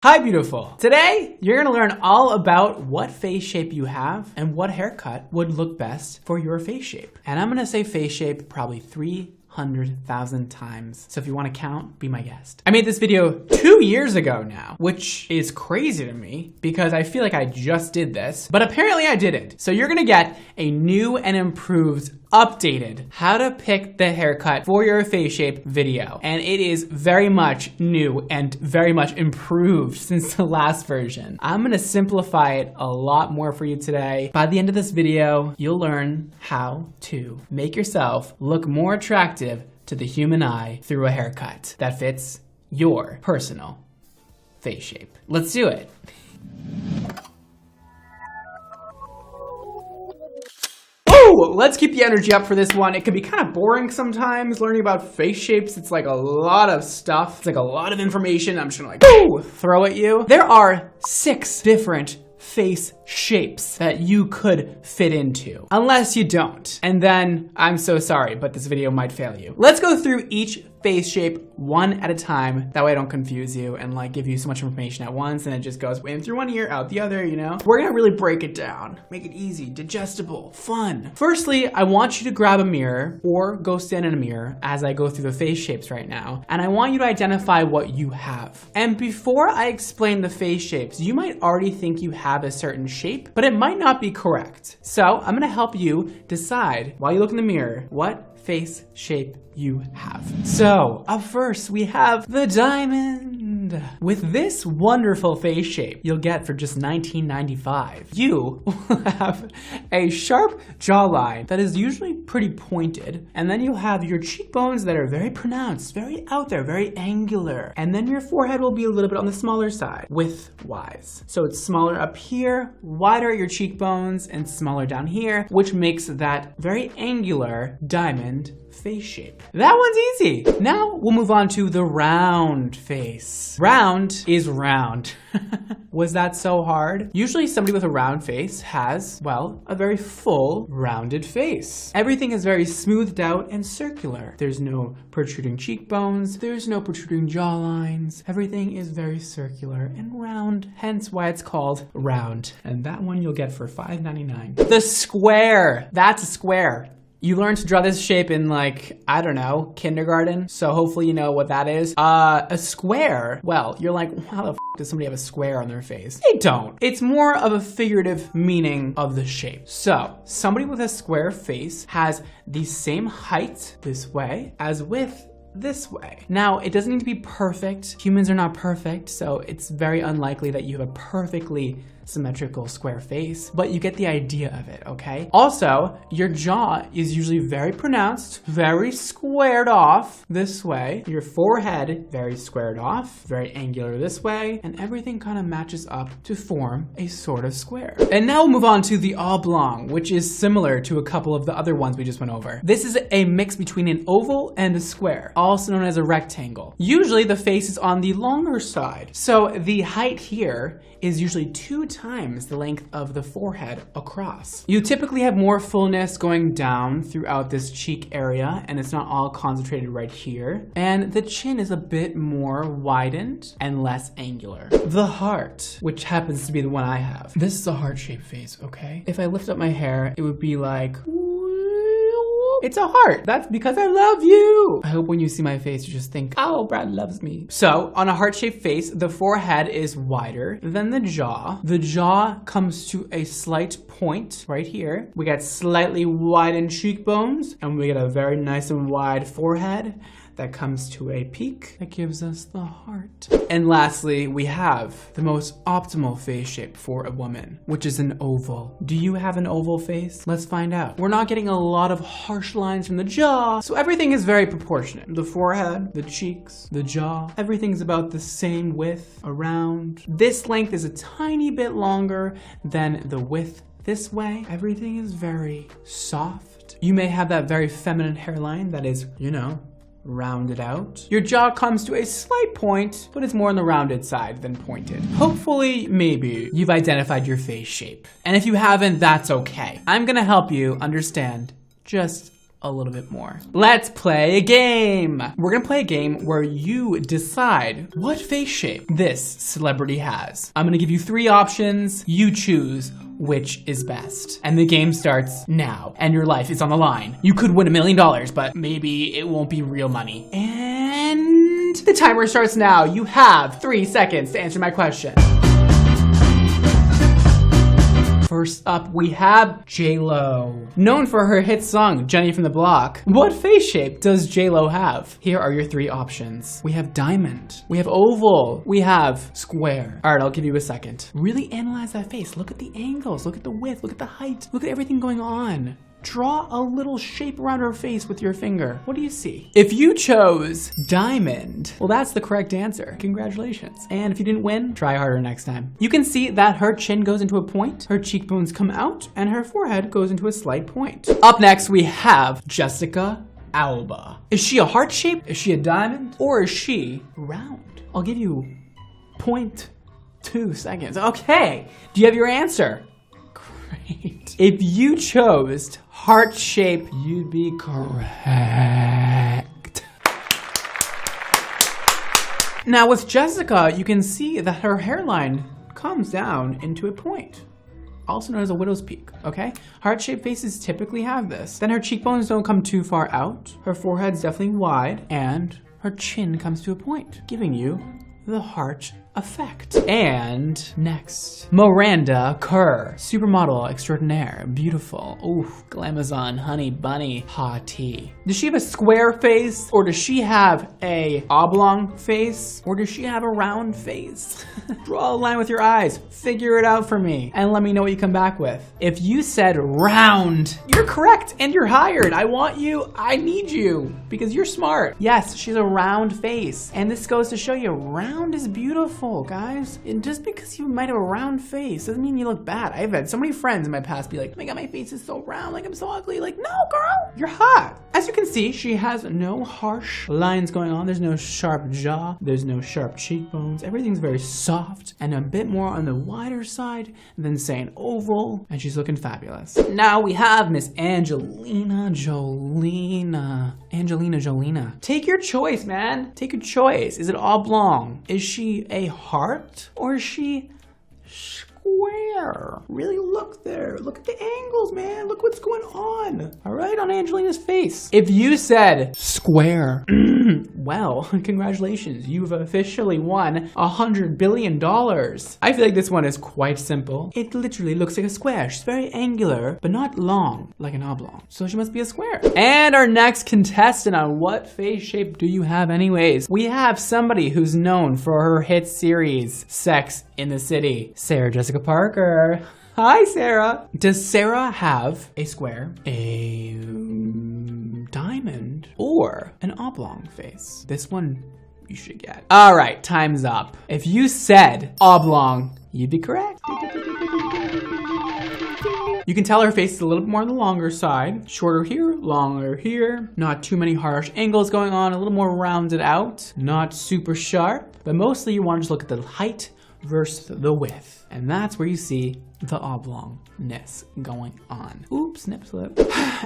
Hi beautiful! Today, you're gonna learn all about what face shape you have and what haircut would look best for your face shape. And I'm gonna say face shape probably 300,000 times. So if you wanna count, be my guest. I made this video 2 years ago now, which is crazy to me because I feel like I just did this, but apparently I didn't. So you're gonna get a new and improved updated how to pick the haircut for your face shape video, and it is very much new and very much improved since the last version. I'm gonna simplify it a lot more for you today. By the end of this video, you'll learn how to make yourself look more attractive to the human eye through a haircut that fits your personal face shape. Let's do it. Let's keep the energy up for this one. It can be kind of boring sometimes learning about face shapes. It's like a lot of stuff. It's like a lot of information. I'm just gonna like throw at you. There are 6 different face shapes that you could fit into, unless you don't. And then I'm so sorry, but this video might fail you. Let's go through each face shape one at a time. That way I don't confuse you and like give you so much information at once and it just goes in through one ear, out the other, you know? We're gonna really break it down, make it easy, digestible, fun. Firstly, I want you to grab a mirror or go stand in a mirror as I go through the face shapes right now. And I want you to identify what you have. And before I explain the face shapes, you might already think you have a certain shape, but it might not be correct. So I'm gonna help you decide while you look in the mirror what face shape you have. So up first we have the diamond. With this wonderful face shape you'll get for just $19.95, you will have a sharp jawline that is usually pretty pointed, and then you'll have your cheekbones that are very pronounced, very out there, very angular, and then your forehead will be a little bit on the smaller side, width-wise. So it's smaller up here, wider at your cheekbones, and smaller down here, which makes that very angular diamond face shape. That one's easy. Now we'll move on to the round face. Round is round. Was that so hard? Usually somebody with a round face has, well, a very full, rounded face. Everything is very smoothed out and circular. There's no protruding cheekbones. There's no protruding jawlines. Everything is very circular and round, hence why it's called round. And that one you'll get for $5.99. The square. That's a square. You learned to draw this shape in like, I don't know, kindergarten. So hopefully you know what that is. A square, well, you're like, how the f does somebody have a square on their face? They don't. It's more of a figurative meaning of the shape. So somebody with a square face has the same height this way as width this way. Now, it doesn't need to be perfect. Humans are not perfect, so it's very unlikely that you have a perfectly symmetrical square face, but you get the idea of it, okay? Also, your jaw is usually very pronounced, very squared off this way. Your forehead, very squared off, very angular this way, and everything kind of matches up to form a sort of square. And now we'll move on to the oblong, which is similar to a couple of the other ones we just went over. This is a mix between an oval and a square, also known as a rectangle. Usually the face is on the longer side, so the height here is usually 2 times the length of the forehead across. You typically have more fullness going down throughout this cheek area, and it's not all concentrated right here. And the chin is a bit more widened and less angular. The heart, which happens to be the one I have. This is a heart-shaped face, okay? If I lift up my hair, it would be like, it's a heart. That's because I love you. I hope when you see my face, you just think, oh, Brad loves me. So on a heart-shaped face, the forehead is wider than the jaw. The jaw comes to a slight point right here. We got slightly widened cheekbones, and we get a very nice and wide forehead that comes to a peak that gives us the heart. And lastly, we have the most optimal face shape for a woman, which is an oval. Do you have an oval face? Let's find out. We're not getting a lot of harsh lines from the jaw, so everything is very proportionate. The forehead, the cheeks, the jaw, everything's about the same width around. This length is a tiny bit longer than the width this way. Everything is very soft. You may have that very feminine hairline that is, you know, rounded out. Your jaw comes to a slight point, but it's more on the rounded side than pointed. Hopefully, maybe, you've identified your face shape. And if you haven't, that's okay. I'm gonna help you understand just a little bit more. Let's play a game. We're gonna play a game where you decide what face shape this celebrity has. I'm gonna give you 3 options. You choose which is best. And the game starts now, and your life is on the line. You could win $1 million, but maybe it won't be real money. And the timer starts now. You have 3 seconds to answer my question. First up, we have J-Lo. Known for her hit song, Jenny from the Block. What face shape does J-Lo have? Here are your 3 options. We have diamond, we have oval, we have square. All right, I'll give you a second. Really analyze that face. Look at the angles, look at the width, look at the height, look at everything going on. Draw a little shape around her face with your finger. What do you see? If you chose diamond, well, that's the correct answer. Congratulations. And if you didn't win, try harder next time. You can see that her chin goes into a point, her cheekbones come out, and her forehead goes into a slight point. Up next, we have Jessica Alba. Is she a heart shape? Is she a diamond? Or is she round? I'll give you 0.2 seconds. Okay, do you have your answer? Great. If you chose heart shape, you'd be correct. Now with Jessica, you can see that her hairline comes down into a point, also known as a widow's peak, okay? Heart-shaped faces typically have this. Then her cheekbones don't come too far out, her forehead's definitely wide, and her chin comes to a point, giving you the heart effect. And next, Miranda Kerr, supermodel extraordinaire, beautiful, ooh, glamazon, honey bunny, hottie. Does she have a square face, or does she have a oblong face, or does she have a round face? Draw a line with your eyes, figure it out for me, and let me know what you come back with. If you said round, you're correct and you're hired. I want you, I need you, because you're smart. Yes, she's a round face, and this goes to show you round is beautiful, guys. And just because you might have a round face doesn't mean you look bad. I've had so many friends in my past be like, oh my god, my face is so round, like I'm so ugly. Like, no, girl, you're hot. As you can see, she has no harsh lines going on. There's no sharp jaw. There's no sharp cheekbones. Everything's very soft and a bit more on the wider side than, say, an oval. And she's looking fabulous. Now we have Miss Angelina Jolina. Take your choice, man. Take your choice. Is it oblong? Is she a heart, or is she square? Really look there. Look at the angles, man. Look what's going on. All right, on Angelina's face. If you said square, well, congratulations. You've officially won $100 billion. I feel like this one is quite simple. It literally looks like a square. She's very angular, but not long like an oblong. So she must be a square. And our next contestant on what face shape do you have anyways? We have somebody who's known for her hit series, Sex in the City, Sarah Jessica Parker. Hi, Sarah. Does Sarah have a square, a diamond, or an oblong face? This one you should get. All right, time's up. If you said oblong, you'd be correct. You can tell her face is a little bit more on the longer side. Shorter here, longer here. Not too many harsh angles going on, a little more rounded out. Not super sharp, but mostly you want to just look at the height versus the width. And that's where you see the oblongness going on. Oops, snip slip.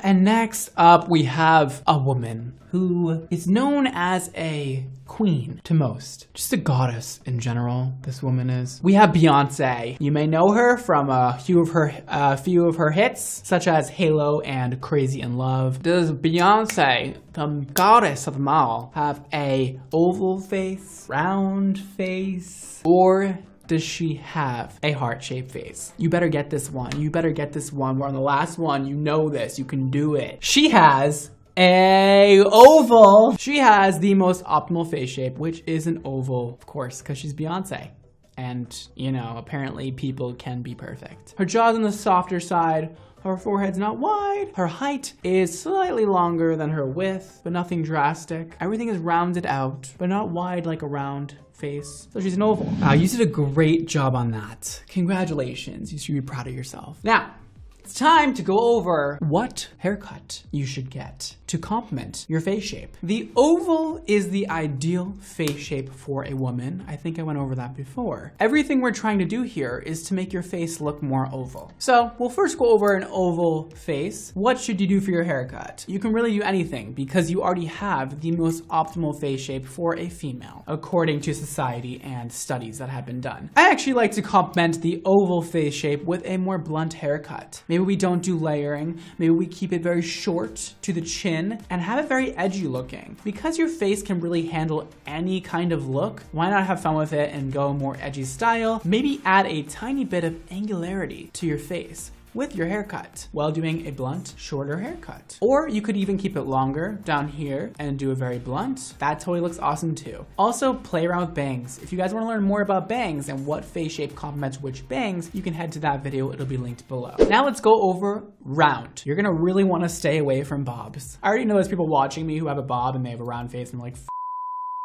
And next up, we have a woman who is known as a queen to most. Just a goddess in general, this woman is. We have Beyonce. You may know her from a few of her hits, such as Halo and Crazy in Love. Does Beyonce, the goddess of them all, have a oval face, round face, or does she have a heart-shaped face? You better get this one. You better get this one. We're on the last one. You know this. You can do it. She has a oval. She has the most optimal face shape, which is an oval, of course, because she's Beyonce. And, you know, apparently people can be perfect. Her jaw's on the softer side. Her forehead's not wide. Her height is slightly longer than her width, but nothing drastic. Everything is rounded out, but not wide like a round face. So she's an oval. You did a great job on that. Congratulations. You should be proud of yourself. Now, It's time to go over what haircut you should get to complement your face shape. The oval is the ideal face shape for a woman. I think I went over that before. Everything we're trying to do here is to make your face look more oval. So we'll first go over an oval face. What should you do for your haircut? You can really do anything because you already have the most optimal face shape for a female, according to society and studies that have been done. I actually like to complement the oval face shape with a more blunt haircut. Maybe we don't do layering. Maybe we keep it very short to the chin and have it very edgy looking. Because your face can really handle any kind of look, why not have fun with it and go more edgy style? Maybe add a tiny bit of angularity to your face with your haircut while doing a blunt, shorter haircut. Or you could even keep it longer down here and do a very blunt. That totally looks awesome too. Also, play around with bangs. If you guys want to learn more about bangs and what face shape complements which bangs, you can head to that video. It'll be linked below. Now let's go over round. You're gonna really want to stay away from bobs. I already know there's people watching me who have a bob and they have a round face and they're like,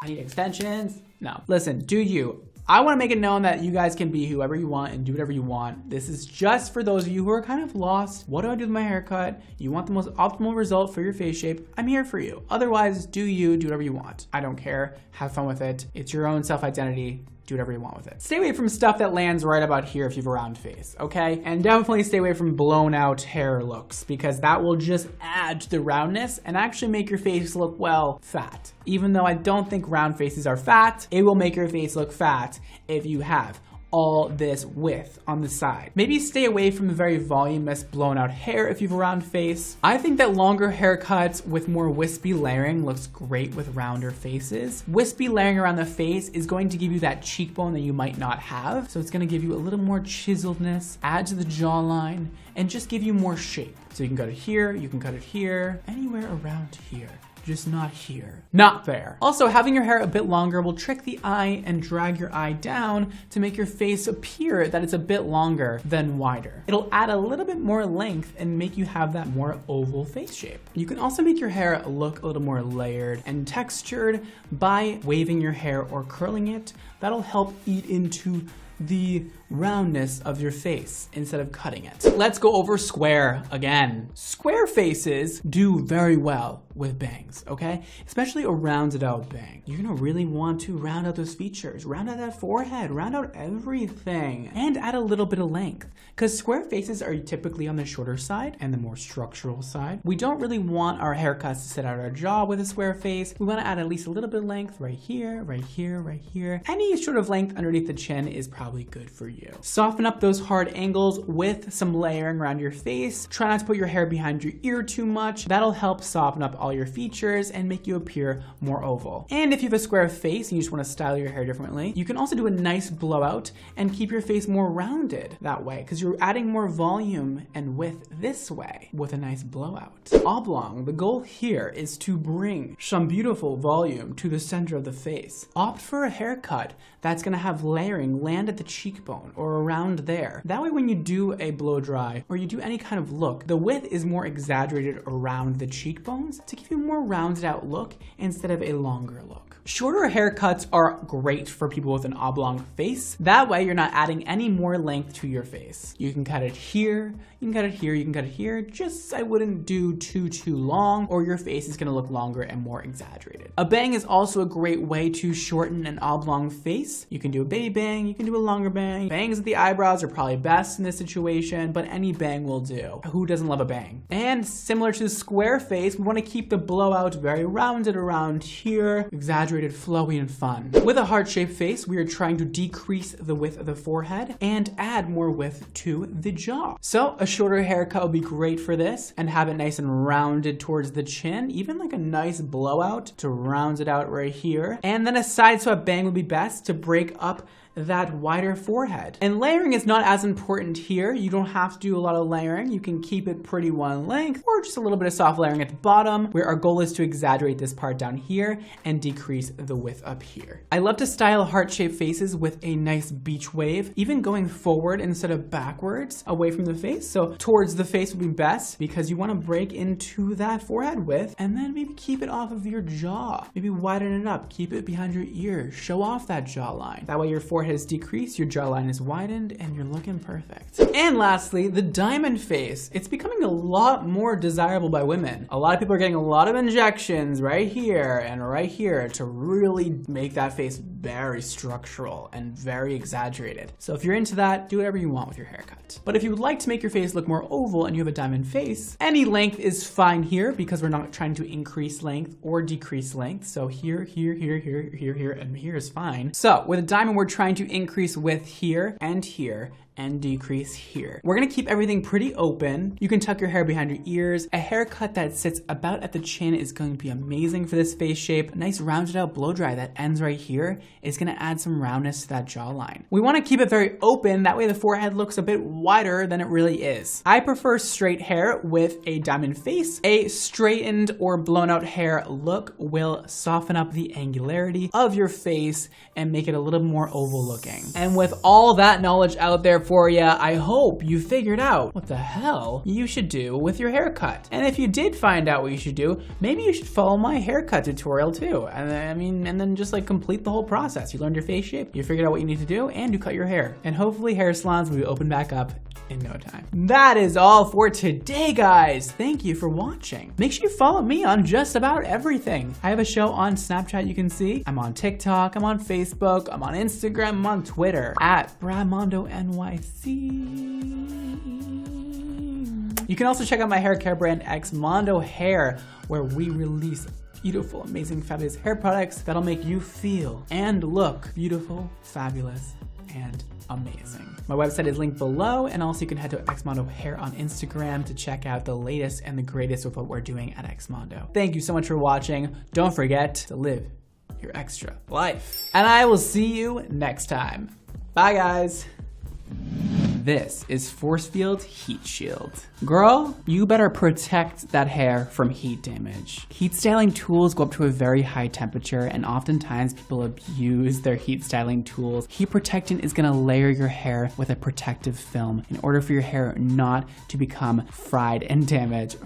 I need extensions. No, listen, do you. I want to make it known that you guys can be whoever you want and do whatever you want. This is just for those of you who are kind of lost. What do I do with my haircut? You want the most optimal result for your face shape? I'm here for you. Otherwise, do you, do whatever you want. I don't care. Have fun with it. It's your own self-identity. Do whatever you want with it. Stay away from stuff that lands right about here if you have a round face, okay? And definitely stay away from blown out hair looks because that will just add to the roundness and actually make your face look, well, fat. Even though I don't think round faces are fat, it will make your face look fat if you have all this width on the side. Maybe stay away from the very voluminous blown out hair if you have a round face. I think that longer haircuts with more wispy layering looks great with rounder faces. Wispy layering around the face is going to give you that cheekbone that you might not have. So it's gonna give you a little more chiseledness, add to the jawline, and just give you more shape. So you can cut it here, you can cut it here, anywhere around here. Just not here. Not there. Also, having your hair a bit longer will trick the eye and drag your eye down to make your face appear that it's a bit longer than wider. It'll add a little bit more length and make you have that more oval face shape. You can also make your hair look a little more layered and textured by waving your hair or curling it. That'll help eat into the roundness of your face instead of cutting it. Let's go over square again. Square faces do very well with bangs, okay? Especially a rounded out bang. You're gonna really want to round out those features, round out that forehead, round out everything, and add a little bit of length. Because square faces are typically on the shorter side and the more structural side. We don't really want our haircuts to sit out our jaw with a square face. We wanna add at least a little bit of length right here, right here, right here. Any sort of length underneath the chin is probably good for you. Soften up those hard angles with some layering around your face. Try not to put your hair behind your ear too much. That'll help soften up all your features and make you appear more oval. And if you have a square face and you just want to style your hair differently, you can also do a nice blowout and keep your face more rounded that way because you're adding more volume and width this way with a nice blowout. Oblong, the goal here is to bring some beautiful volume to the center of the face. Opt for a haircut that's going to have layering land at the cheekbone or around there. That way when you do a blow dry or you do any kind of look, the width is more exaggerated around the cheekbones to give you a more rounded out look instead of a longer look. Shorter haircuts are great for people with an oblong face. That way you're not adding any more length to your face. You can cut it here, you can cut it here, you can cut it here. Just I wouldn't do too long or your face is gonna look longer and more exaggerated. A bang is also a great way to shorten an oblong face. You can do a baby bang, you can do a longer bang. Bangs at the eyebrows are probably best in this situation, but any bang will do. Who doesn't love a bang? And similar to the square face, we wanna keep the blowout very rounded around here, exaggerated, flowy, and fun. With a heart-shaped face, we are trying to decrease the width of the forehead and add more width to the jaw. So a shorter haircut would be great for this and have it nice and rounded towards the chin, even like a nice blowout to round it out right here. And then a side swept bang would be best to break up that wider forehead. And layering is not as important here. You don't have to do a lot of layering. You can keep it pretty one length or just a little bit of soft layering at the bottom where our goal is to exaggerate this part down here and decrease the width up here. I love to style heart-shaped faces with a nice beach wave, even going forward instead of backwards away from the face. So towards the face would be best because you want to break into that forehead width and then maybe keep it off of your jaw. Maybe widen it up, keep it behind your ear, show off that jawline. That way your forehead forehead is decreased, your jawline is widened, and you're looking perfect. And lastly, the diamond face. It's becoming a lot more desirable by women. A lot of people are getting a lot of injections right here and right here to really make that face very structural and very exaggerated. So if you're into that, do whatever you want with your haircut. But if you would like to make your face look more oval and you have a diamond face, any length is fine here because we're not trying to increase length or decrease length. So here, here, here, here, here, here, and here is fine. So with a diamond, we're trying to increase width here and decrease here. We're gonna keep everything pretty open. You can tuck your hair behind your ears. A haircut that sits about at the chin is going to be amazing for this face shape. A nice rounded out blow dry that ends right here is gonna add some roundness to that jawline. We wanna keep it very open, that way the forehead looks a bit wider than it really is. I prefer straight hair with a diamond face. A straightened or blown out hair look will soften up the angularity of your face and make it a little more oval looking. And with all that knowledge out there for you, I hope you figured out what the hell you should do with your haircut. And if you did find out what you should do, maybe you should follow my haircut tutorial too. And then just like complete the whole process. You learned your face shape, you figured out what you need to do, and you cut your hair. And hopefully hair salons will be open back up in no time. That is all for today, guys. Thank you for watching. Make sure you follow me on just about everything. I have a show on Snapchat you can see. I'm on TikTok, I'm on Facebook, I'm on Instagram, I'm on Twitter at bradmondonyc. You can also check out my hair care brand Xmondo Hair, where we release beautiful, amazing, fabulous hair products that'll make you feel and look beautiful, fabulous, and amazing. My website is linked below, and also you can head to Xmondo Hair on Instagram to check out the latest and the greatest with what we're doing at Xmondo. Thank you so much for watching. Don't forget to live your extra life. And I will see you next time. Bye, guys. This is Force Field Heat Shield. Girl, you better protect that hair from heat damage. Heat styling tools go up to a very high temperature, and oftentimes people abuse their heat styling tools. Heat protectant is gonna layer your hair with a protective film in order for your hair not to become fried and damaged